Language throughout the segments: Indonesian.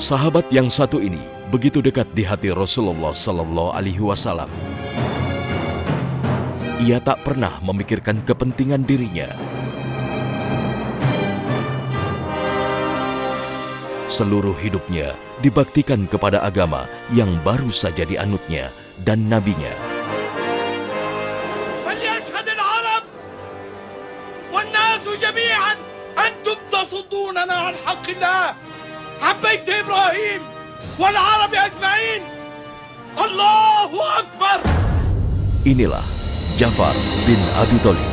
Sahabat yang satu ini begitu dekat di hati Rasulullah Sallallahu Alaihi Wasallam. Ia tak pernah memikirkan kepentingan dirinya. Seluruh hidupnya dibaktikan kepada agama yang baru saja dianutnya dan nabinya. فليشهد العرب والناس جميعا أنتم تصدوننا عن حق الله عن بيت إبراهيم والعرب أجمعين. الله أكبر. Inilah Ja'far bin Abi Thalib.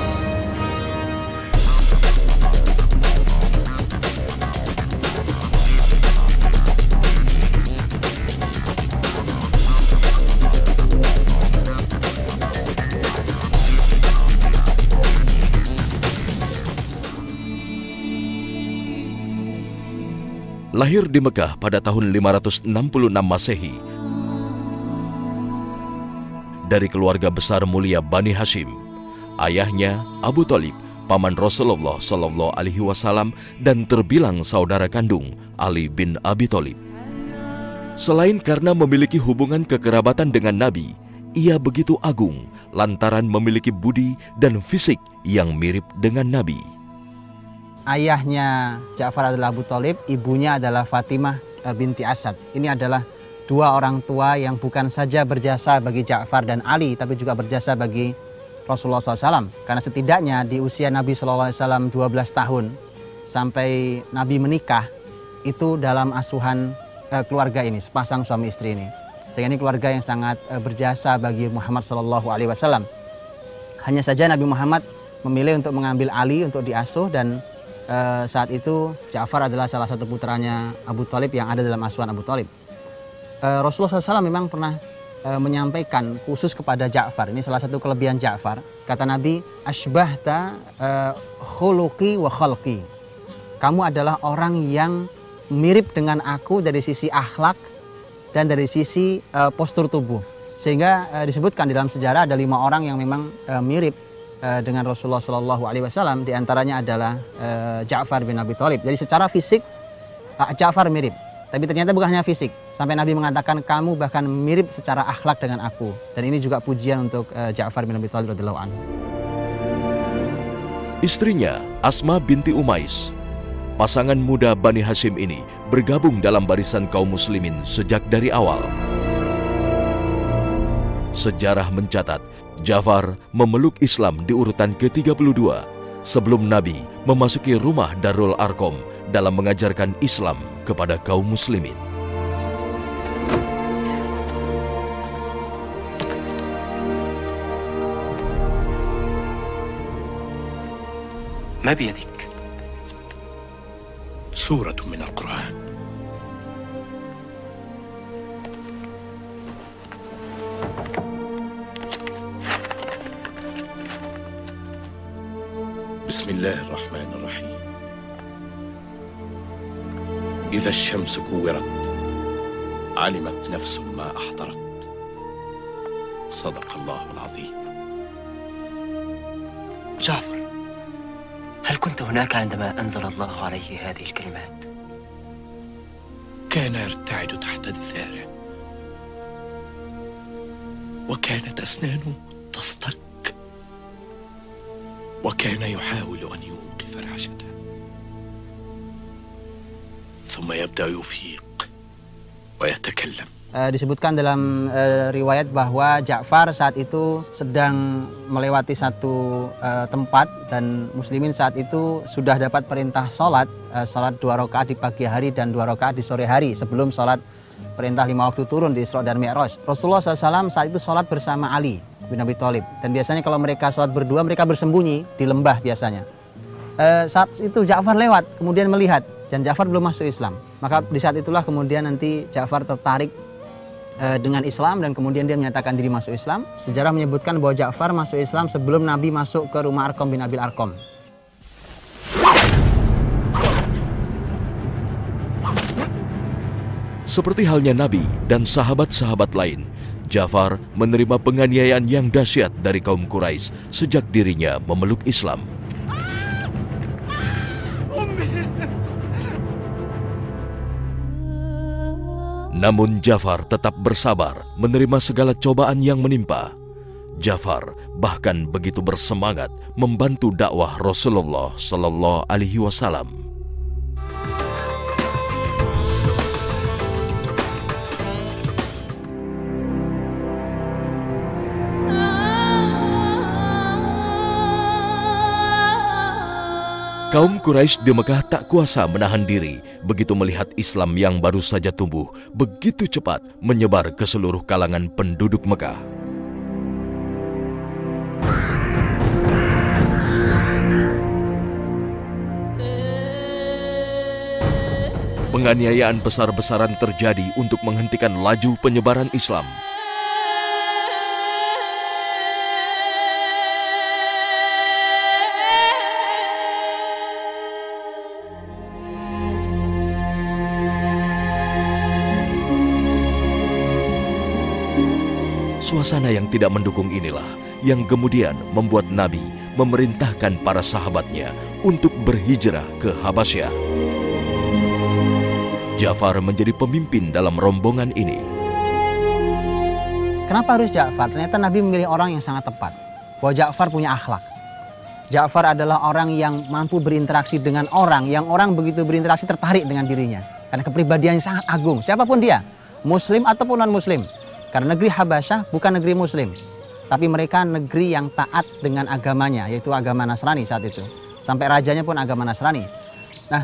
Lahir di Mekah pada tahun 566 Masehi dari keluarga besar mulia Bani Hashim. Ayahnya Abu Thalib, paman Rasulullah Sallallahu Alaihi Wasallam dan terbilang saudara kandung Ali bin Abi Thalib. Selain karena memiliki hubungan kekerabatan dengan Nabi, ia begitu agung lantaran memiliki budi dan fisik yang mirip dengan Nabi. Ayahnya Ja'far adalah Abu Thalib, ibunya adalah Fatimah binti Asad. Ini adalah dua orang tua yang bukan saja berjasa bagi Ja'far dan Ali, tapi juga berjasa bagi Rasulullah SAW. Karena setidaknya di usia Nabi SAW 12 tahun sampai Nabi menikah, itu dalam asuhan keluarga ini, sepasang suami istri ini. Sehingga ini keluarga yang sangat berjasa bagi Muhammad SAW. Hanya saja Nabi Muhammad memilih untuk mengambil Ali untuk diasuh, dan saat itu Ja'far adalah salah satu putranya Abu Thalib yang ada dalam asuhan Abu Thalib. Rasulullah SAW memang pernah menyampaikan khusus kepada Ja'far, ini salah satu kelebihan Ja'far. Kata Nabi, "Ashbahta khuluqi wa khalqi." Kamu adalah orang yang mirip dengan aku dari sisi akhlak dan dari sisi postur tubuh. Sehingga disebutkan di dalam sejarah ada 5 orang yang memang mirip dengan Rasulullah Shallallahu Alaihi Wasallam. Di antaranya adalah Ja'far bin Abi Thalib. Jadi secara fisik Ja'far mirip, tapi ternyata bukan hanya fisik. Sampai Nabi mengatakan kamu bahkan mirip secara akhlak dengan aku. Dan ini juga pujian untuk Ja'far bin Abi Thalib radhiyallahu anhu. Istrinya Asma binti Umais. Pasangan muda Bani Hashim ini bergabung dalam barisan kaum muslimin sejak dari awal. Sejarah mencatat Ja'far memeluk Islam di urutan ke-32 sebelum Nabi memasuki rumah Darul Arqam dalam mengajarkan Islam kepada kaum muslimin. ما بيدك؟ سورة من القرآن. بسم الله الرحمن الرحيم. إذا الشمس كورت علمت نفس ما أحضرت. صدق الله العظيم. جعفر، هل كنت هناك عندما أنزل الله عليه هذه الكلمات؟ كان يرتعد تحت دثاره، وكانت أسنانه تصطك، وكان يحاول أن يوقف رعشته، ثم يبدأ يفيق ويتكلم. Disebutkan dalam riwayat bahwa Ja'far saat itu sedang melewati satu tempat, dan muslimin saat itu sudah dapat perintah sholat 2 rakaat di pagi hari dan 2 rakaat di sore hari sebelum sholat perintah 5 waktu turun di Isra dan Mi'raj. Rasulullah SAW saat itu sholat bersama Ali bin Abi Thalib, dan biasanya kalau mereka sholat berdua mereka bersembunyi di lembah biasanya. Saat itu Ja'far lewat kemudian melihat, dan Ja'far belum masuk Islam. Maka di saat itulah kemudian nanti Ja'far tertarik dengan Islam, dan kemudian dia menyatakan diri masuk Islam. Sejarah menyebutkan bahwa Ja'far masuk Islam sebelum Nabi masuk ke rumah Arqam bin Abil Arqam. Seperti halnya Nabi dan sahabat-sahabat lain, Ja'far menerima penganiayaan yang dahsyat dari kaum Quraisy sejak dirinya memeluk Islam. Namun Ja'far tetap bersabar menerima segala cobaan yang menimpa. Ja'far bahkan begitu bersemangat membantu dakwah Rasulullah Sallallahu Alaihi Wasallam. Kaum Quraisy di Mekah tak kuasa menahan diri begitu melihat Islam yang baru saja tumbuh begitu cepat menyebar ke seluruh kalangan penduduk Mekah. Penganiayaan besar-besaran terjadi untuk menghentikan laju penyebaran Islam. Suasana yang tidak mendukung inilah yang kemudian membuat Nabi memerintahkan para sahabatnya untuk berhijrah ke Habasyah. Ja'far menjadi pemimpin dalam rombongan ini. Kenapa harus Ja'far? Ternyata Nabi memilih orang yang sangat tepat. Bahwa Ja'far punya akhlak. Ja'far adalah orang yang mampu berinteraksi dengan orang, yang orang begitu berinteraksi tertarik dengan dirinya. Karena kepribadiannya sangat agung, siapapun dia, Muslim ataupun non-Muslim. Karena negeri Habasyah bukan negeri Muslim, tapi mereka negeri yang taat dengan agamanya, yaitu agama Nasrani saat itu. Sampai rajanya pun agama Nasrani. Nah,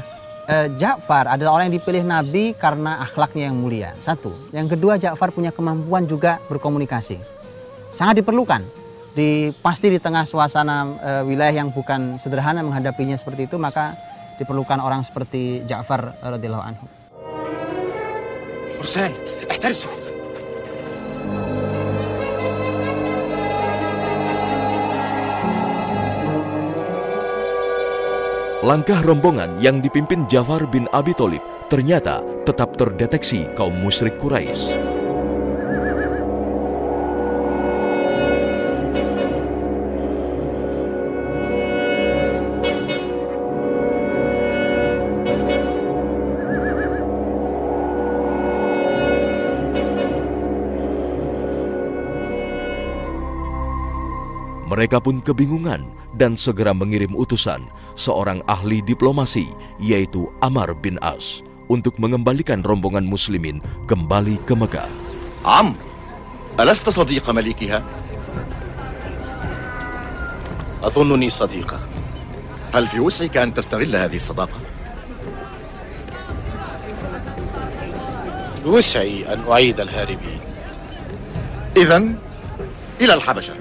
Ja'far adalah orang yang dipilih Nabi karena akhlaknya yang mulia. Satu. Yang kedua, Ja'far punya kemampuan juga berkomunikasi. Sangat diperlukan. Pasti di tengah suasana wilayah yang bukan sederhana menghadapinya seperti itu, maka diperlukan orang seperti Ja'far radhiyallahu anhu. فرسان احترسوا. Langkah rombongan yang dipimpin Ja'far bin Abi Thalib ternyata tetap terdeteksi kaum musyrik Quraisy. Mereka pun kebingungan dan segera mengirim utusan seorang ahli diplomasi, yaitu Amr bin As, untuk mengembalikan rombongan muslimin kembali ke Mekah. عمرو، ألست صديق ملكها؟ أظنني صديقة. هل في وسعك أن تستغل هذه الصداقة؟ بوسعي أن أعيد الهاربين. إذن إلى الحبشة.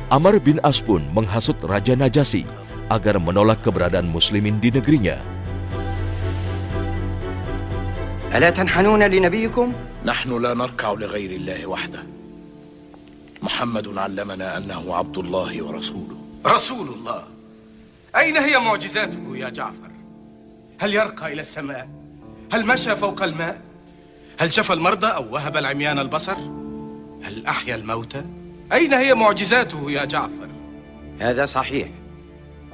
Amr bin As pun menghasut Raja Najasyi agar menolak keberadaan muslimin di negerinya. ألا تنحنون لنبيكم؟ نحن لا نركع لغير الله وحده. محمد علمنا أنه عبد الله ورسوله. رسول الله؟ أين هي معجزاته يا جعفر؟ هل يرقى إلى السماء؟ هل مشى فوق الماء؟ هل شفى المرضى أو وهب العميان البصر؟ هل أحيا الموتى؟ أين هي معجزاته يا جعفر؟ هذا صحيح.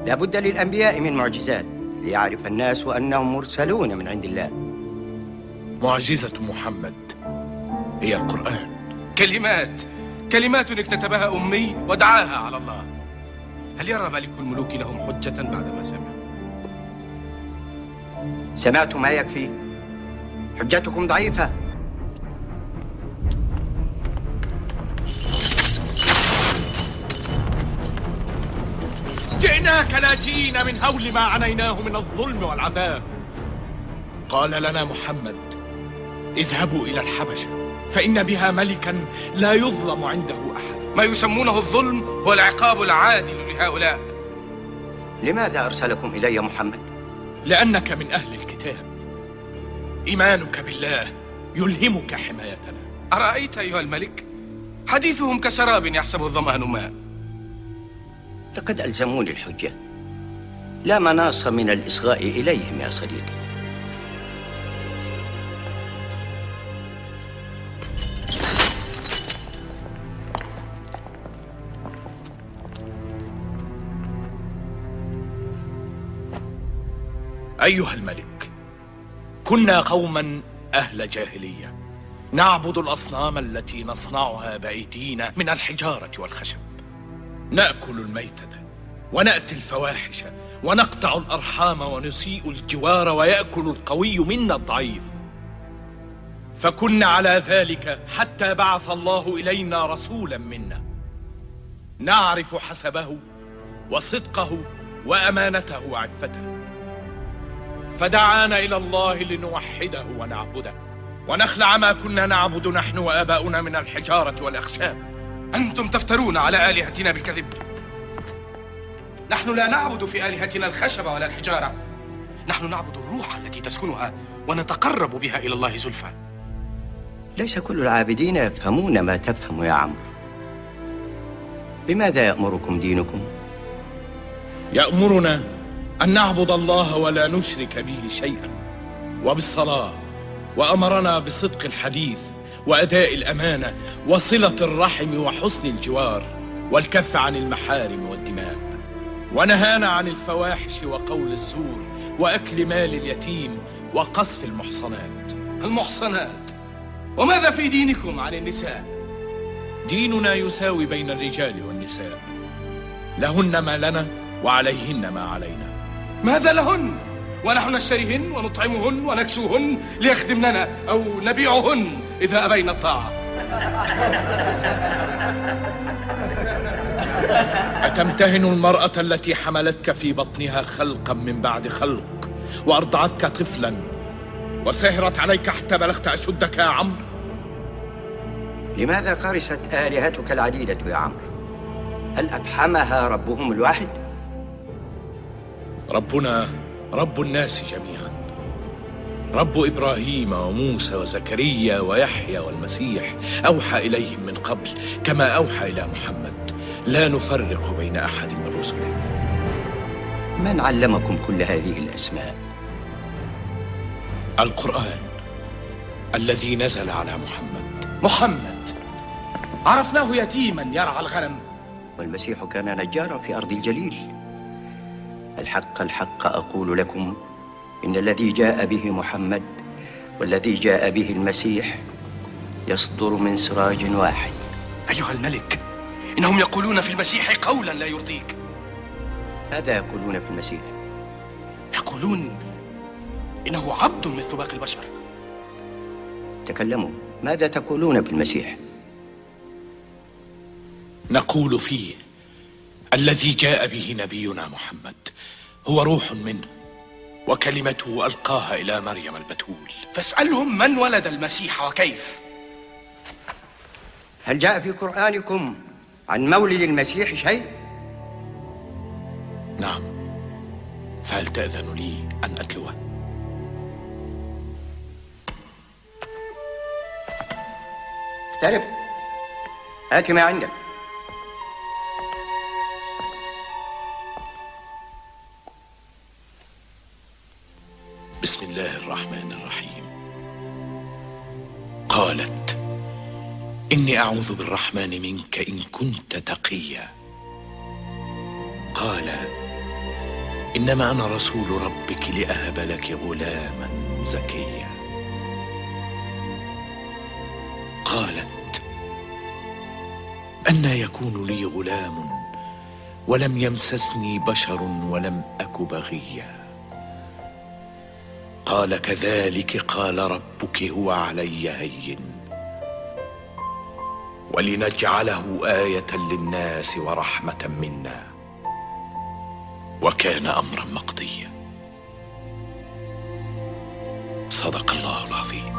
لا بد للأنبياء من معجزات ليعرف الناس أنهم مرسلون من عند الله. معجزة محمد هي القرآن. كلمات اكتتبها أمي ودعاها على الله. هل يرى ملك الملوك لهم حجة بعدما سمع؟ سمعت ما يكفي. حجتكم ضعيفة. جئناك لاجئين من هول ما عنيناه من الظلم والعذاب. قال لنا محمد اذهبوا إلى الحبشة فإن بها ملكا لا يظلم عنده أحد. ما يسمونه الظلم هو العقاب العادل لهؤلاء. لماذا أرسلكم إلي محمد؟ لأنك من أهل الكتاب، إيمانك بالله يلهمك حمايتنا. أرأيت أيها الملك؟ حديثهم كسراب يحسبه الظمآن ماء. لقد ألزموني الحجة، لا مناص من الإصغاء إليهم يا صديقي. أيها الملك، كنا قوما أهل جاهلية نعبد الأصنام التي نصنعها بأيدينا من الحجارة والخشب، نأكل الميتة ونأتي الفواحش ونقطع الأرحام ونسيء الجوار ويأكل القوي منا الضعيف. فكنا على ذلك حتى بعث الله إلينا رسولا منا نعرف حسبه وصدقه وأمانته وعفته، فدعانا إلى الله لنوحده ونعبده ونخلع ما كنا نعبد نحن وآباؤنا من الحجارة والأخشاب. أنتم تفترون على آلهتنا بالكذب. نحن لا نعبد في آلهتنا الخشب ولا الحجارة، نحن نعبد الروح التي تسكنها ونتقرب بها إلى الله زلفى. ليس كل العابدين يفهمون ما تفهم يا عمرو. بماذا يأمركم دينكم؟ يأمرنا أن نعبد الله ولا نشرك به شيئا، وبالصلاة، وأمرنا بصدق الحديث وأداء الأمانة وصلة الرحم وحسن الجوار والكف عن المحارم والدماء، ونهانا عن الفواحش وقول الزور وأكل مال اليتيم وقذف المحصنات. المحصنات؟ وماذا في دينكم عن النساء؟ ديننا يساوي بين الرجال والنساء، لهن ما لنا وعليهن ما علينا. ماذا لهن؟ ونحن نشتريهن ونطعمهن ونكسوهن ليخدمننا أو نبيعهن إذا أبينا الطاعة. أتمتهن المرأة التي حملتك في بطنها خلقا من بعد خلق وأرضعتك طفلا وسهرت عليك حتى بلغت أشدك يا عمرو؟ لماذا قرست آلهتك العديدة يا عمرو؟ هل أفحمها ربهم الواحد؟ ربنا رب الناس جميعا، رب إبراهيم وموسى وزكريا ويحيى والمسيح، أوحى إليهم من قبل كما أوحى إلى محمد، لا نفرق بين أحد من رسله. من علمكم كل هذه الأسماء؟ القرآن الذي نزل على محمد عرفناه يتيما يرعى الغنم، والمسيح كان نجارا في أرض الجليل. الحق أقول لكم إن الذي جاء به محمد والذي جاء به المسيح يصدر من سراج واحد. أيها الملك، إنهم يقولون في المسيح قولا لا يرضيك. ماذا يقولون في المسيح؟ يقولون إنه عبد مثل باقي البشر. تكلموا، ماذا تقولون في المسيح؟ نقول فيه الذي جاء به نبينا محمد هو روح منه وكلمته ألقاها إلى مريم البتول. فاسألهم من ولد المسيح وكيف. هل جاء في قرآنكم عن مولد المسيح شيء؟ نعم، فهل تأذن لي أن أتلوه؟ اقترب، هات ما عندك. بسم الله الرحمن الرحيم. قالت: إني أعوذ بالرحمن منك إن كنت تقيا. قال: إنما أنا رسول ربك لأهب لك غلاما زكيا. قالت: أنى يكون لي غلام ولم يمسسني بشر ولم أك بغيا. قال: كذلك قال ربك هو علي هين ولنجعله آية للناس ورحمة منا وكان أمرا مقضيا. صدق الله العظيم.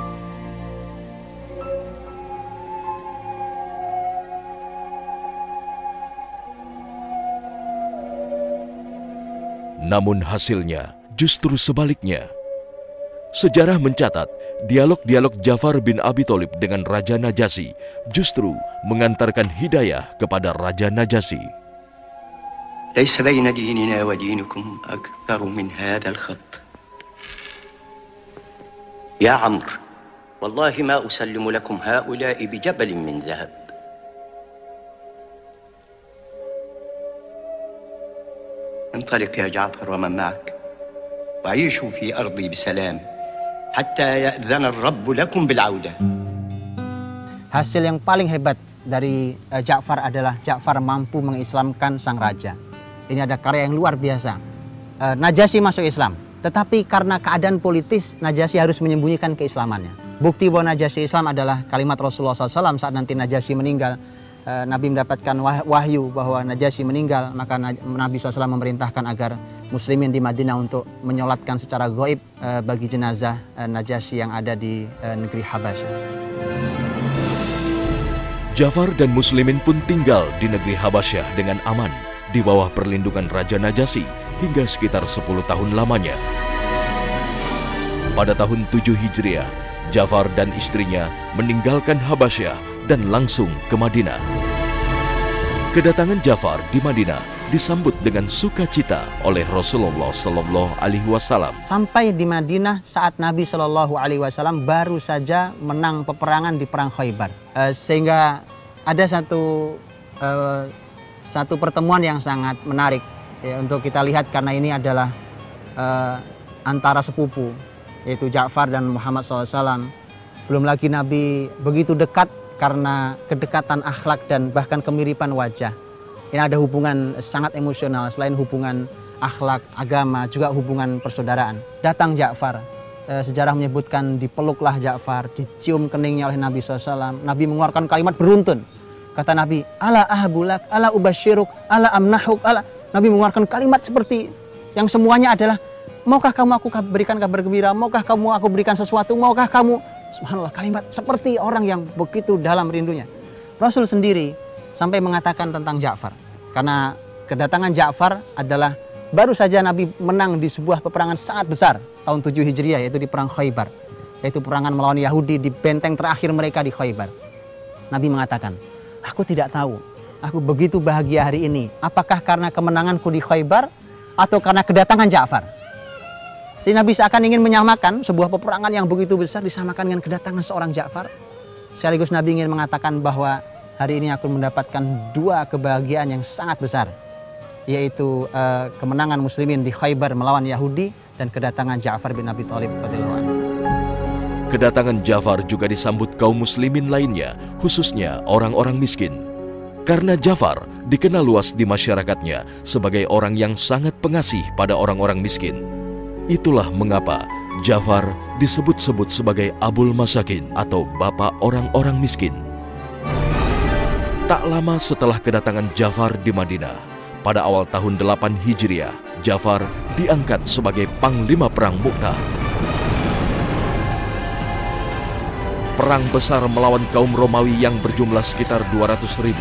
Namun hasilnya justru sebaliknya. Sejarah mencatat, dialog-dialog Ja'far bin Abi Thalib dengan Raja Najasyi justru mengantarkan hidayah kepada Raja Najasyi. ليس بين ديننا ودينكم أكثر من هذا الخط. يا عمرو، والله ما أسلم لكم هؤلاء بجبل من ذهب. انطلق يا جعفر ومن معك وعيشوا في أرضي بسلام حتى يأذن الرب لكم بالعودة. Hasil yang paling hebat dari Ja'far adalah Ja'far mampu mengislamkan sang raja. Ini ada karya yang luar biasa. Najasyi masuk Islam, tetapi karena keadaan politis Najasyi harus menyembunyikan keislamannya. Bukti bahwa Najasyi Islam adalah kalimat Rasulullah SAW saat nanti Najasyi meninggal. Nabi mendapatkan wahyu bahwa Najasyi meninggal, maka Nabi SAW memerintahkan agar muslimin di Madinah untuk menyolatkan secara gaib bagi jenazah Najasyi yang ada di negeri Habasyah. Ja'far dan muslimin pun tinggal di negeri Habasyah dengan aman di bawah perlindungan Raja Najasyi hingga sekitar 10 tahun lamanya. Pada tahun 7 Hijriah, Ja'far dan istrinya meninggalkan Habasyah dan langsung ke Madinah. Kedatangan Ja'far di Madinah disambut dengan sukacita oleh Rasulullah Sallallahu Alaihi Wasallam. Sampai di Madinah saat Nabi Sallallahu Alaihi Wasallam baru saja menang peperangan di perang Khaybar, sehingga ada satu pertemuan yang sangat menarik ya, untuk kita lihat karena ini adalah antara sepupu, yaitu Ja'far dan Muhammad SAW. Belum lagi Nabi begitu dekat karena kedekatan akhlak dan bahkan kemiripan wajah. Ini ada hubungan sangat emosional, selain hubungan akhlak, agama, juga hubungan persaudaraan. Datang Ja'far, sejarah menyebutkan dipeluklah Ja'far, dicium keningnya oleh Nabi SAW. Nabi mengeluarkan kalimat beruntun. Kata Nabi, ala ahbulak, ala ubashiruk, ala amnahuk, ala. Nabi mengeluarkan kalimat seperti yang semuanya adalah, maukah kamu aku berikan kabar gembira, maukah kamu aku berikan sesuatu, maukah kamu, subhanallah, kalimat seperti orang yang begitu dalam rindunya. Rasul sendiri sampai mengatakan tentang Ja'far, karena kedatangan Ja'far adalah baru saja Nabi menang di sebuah peperangan sangat besar tahun 7 Hijriah, yaitu di perang Khaybar, yaitu perangan melawan Yahudi di benteng terakhir mereka di Khaybar. Nabi mengatakan, aku tidak tahu, aku begitu bahagia hari ini, apakah karena kemenanganku di Khaybar atau karena kedatangan Ja'far. Jadi Nabi seakan ingin menyamakan sebuah peperangan yang begitu besar disamakan dengan kedatangan seorang Ja'far. Sekaligus Nabi ingin mengatakan bahwa hari ini aku mendapatkan dua kebahagiaan yang sangat besar, yaitu kemenangan muslimin di Khaybar melawan Yahudi dan kedatangan Ja'far bin Abi Thalib radhiyallahu anhu. Kedatangan Ja'far juga disambut kaum muslimin lainnya, khususnya orang-orang miskin. Karena Ja'far dikenal luas di masyarakatnya sebagai orang yang sangat pengasih pada orang-orang miskin. Itulah mengapa Ja'far disebut-sebut sebagai Abul Masakin atau bapak orang-orang miskin. Tak lama setelah kedatangan Ja'far di Madinah, pada awal tahun 8 Hijriah, Ja'far diangkat sebagai Panglima Perang Mu'tah. Perang besar melawan kaum Romawi yang berjumlah sekitar 200.000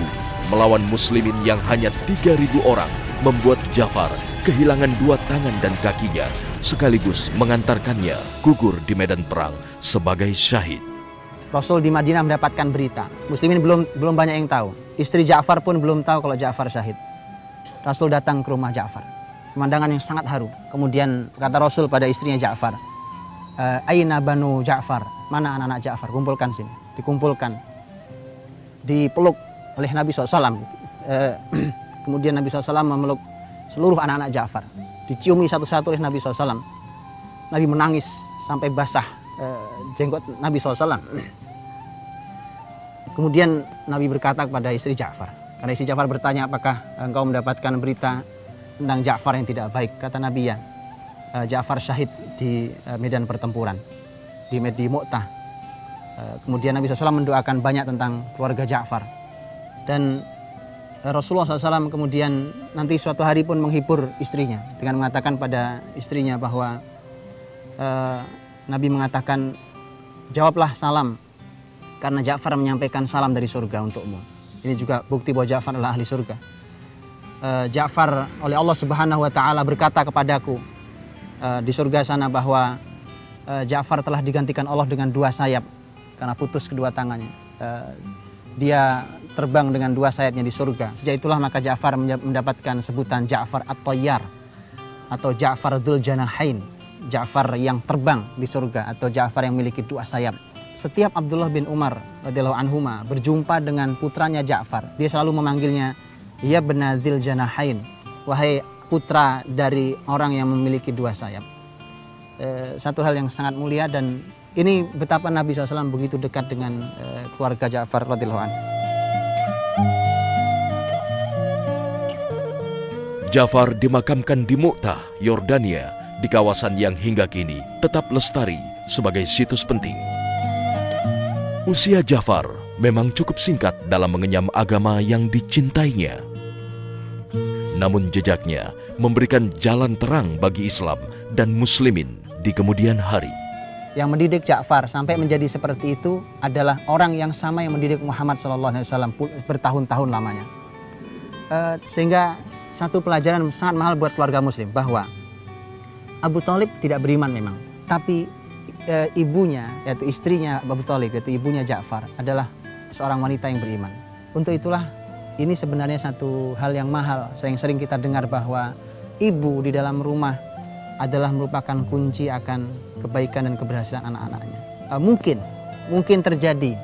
melawan muslimin yang hanya 3.000 orang membuat Ja'far kehilangan 2 tangan dan kakinya, sekaligus mengantarkannya gugur di medan perang sebagai syahid. Rasul di Madinah mendapatkan berita, muslimin belum banyak yang tahu. Istri Ja'far pun belum tahu kalau Ja'far syahid. Rasul datang ke rumah Ja'far, pemandangan yang sangat haru. Kemudian kata Rasul pada istrinya Ja'far, aina banu Ja'far, mana anak-anak Ja'far, kumpulkan sini. Dikumpulkan, dipeluk oleh Nabi SAW. Kemudian Nabi SAW memeluk seluruh anak-anak Ja'far, diciumi satu-satu oleh Nabi SAW. Nabi menangis sampai basah jenggot Nabi SAW. Kemudian Nabi berkata kepada istri Ja'far, karena istri Ja'far bertanya, apakah engkau mendapatkan berita tentang Ja'far yang tidak baik? Kata Nabi, ya, Ja'far syahid di medan pertempuran di Mu'tah. Kemudian Nabi SAW mendoakan banyak tentang keluarga Ja'far. Dan Rasulullah SAW kemudian nanti suatu hari pun menghibur istrinya dengan mengatakan pada istrinya bahwa Nabi mengatakan, jawablah salam karena Ja'far menyampaikan salam dari surga untukmu. Ini juga bukti bahwa Ja'far adalah ahli surga. Ja'far oleh Allah Subhanahu wa taala berkata kepadaku di surga sana bahwa Ja'far telah digantikan Allah dengan 2 sayap karena putus kedua tangannya. Dia terbang dengan 2 sayapnya di surga. Sejak itulah maka Ja'far mendapatkan sebutan Ja'far At-Tayyar atau Ja'far Dzul Janahain, Ja'far yang terbang di surga atau Ja'far yang memiliki 2 sayap. Setiap Abdullah bin Umar radhiyallahu anhuma berjumpa dengan putranya Ja'far, dia selalu memanggilnya ya bna Dzil Janahain, wahai putra dari orang yang memiliki 2 sayap. Satu hal yang sangat mulia, dan ini betapa Nabi SAW begitu dekat dengan keluarga Ja'far radhiyallahu anhu. Ja'far dimakamkan di Mu'tah, Yordania, di kawasan yang hingga kini tetap lestari sebagai situs penting. Usia Ja'far memang cukup singkat dalam mengenyam agama yang dicintainya. Namun jejaknya memberikan jalan terang bagi Islam dan Muslimin di kemudian hari. Yang mendidik Ja'far sampai menjadi seperti itu adalah orang yang sama yang mendidik Muhammad SAW bertahun-tahun lamanya. Sehingga satu pelajaran sangat mahal buat keluarga Muslim bahwa Abu Thalib tidak beriman memang, tapi ibunya, yaitu istrinya Abu Thalib, yaitu ibunya Ja'far, adalah seorang wanita yang beriman. Untuk itulah ini sebenarnya satu hal yang mahal. Sering-sering kita dengar bahwa ibu di dalam rumah adalah merupakan kunci akan kebaikan dan keberhasilan anak-anaknya. Mungkin terjadi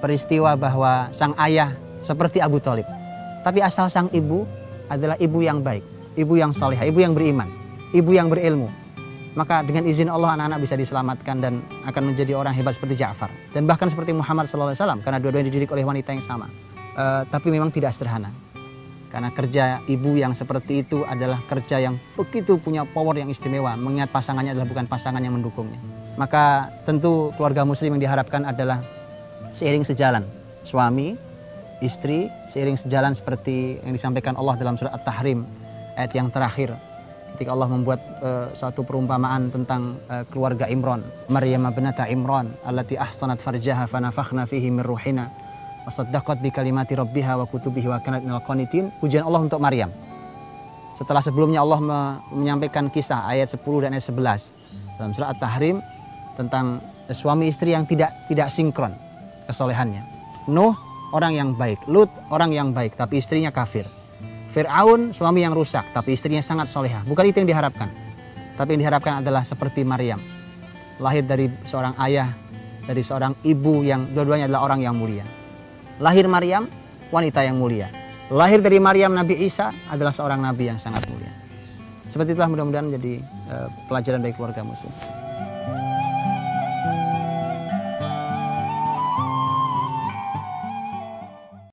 peristiwa bahwa sang ayah seperti Abu Thalib, tapi asal sang ibu adalah ibu yang baik, ibu yang salihah, ibu yang beriman, ibu yang berilmu, maka dengan izin Allah anak-anak bisa diselamatkan dan akan menjadi orang hebat seperti Ja'far dan bahkan seperti Muhammad SAW, karena dua-duanya dididik oleh wanita yang sama. Tapi memang tidak sederhana, karena kerja ibu yang seperti itu adalah kerja yang begitu punya power yang istimewa, mengingat pasangannya adalah bukan pasangan yang mendukungnya. Maka tentu keluarga Muslim yang diharapkan adalah seiring sejalan suami, istri, seiring sejalan seperti yang disampaikan Allah dalam surat At-Tahrim ayat yang terakhir, ketika Allah membuat suatu perumpamaan tentang keluarga Imran, Maryam binata Imran allati ahsanat farjaha fanafakhna fihi min ruhina wa saddaqat bi kalimati rabbiha wa kutubihi wa kanat minal qanitin. Pujian Allah untuk Maryam. Setelah sebelumnya Allah menyampaikan kisah ayat 10 dan ayat 11 dalam surat At-Tahrim tentang suami istri yang tidak sinkron kesolehannya. Nuh orang yang baik, Lut orang yang baik tapi istrinya kafir. Fir'aun suami yang rusak tapi istrinya sangat solehah. Bukan itu yang diharapkan. Tapi yang diharapkan adalah seperti Maryam, lahir dari seorang ayah, dari seorang ibu yang dua-duanya adalah orang yang mulia. Lahir Maryam, wanita yang mulia. Lahir dari Maryam, Nabi Isa adalah seorang nabi yang sangat mulia. Seperti itulah mudah-mudahan menjadi pelajaran bagi keluarga Muslim.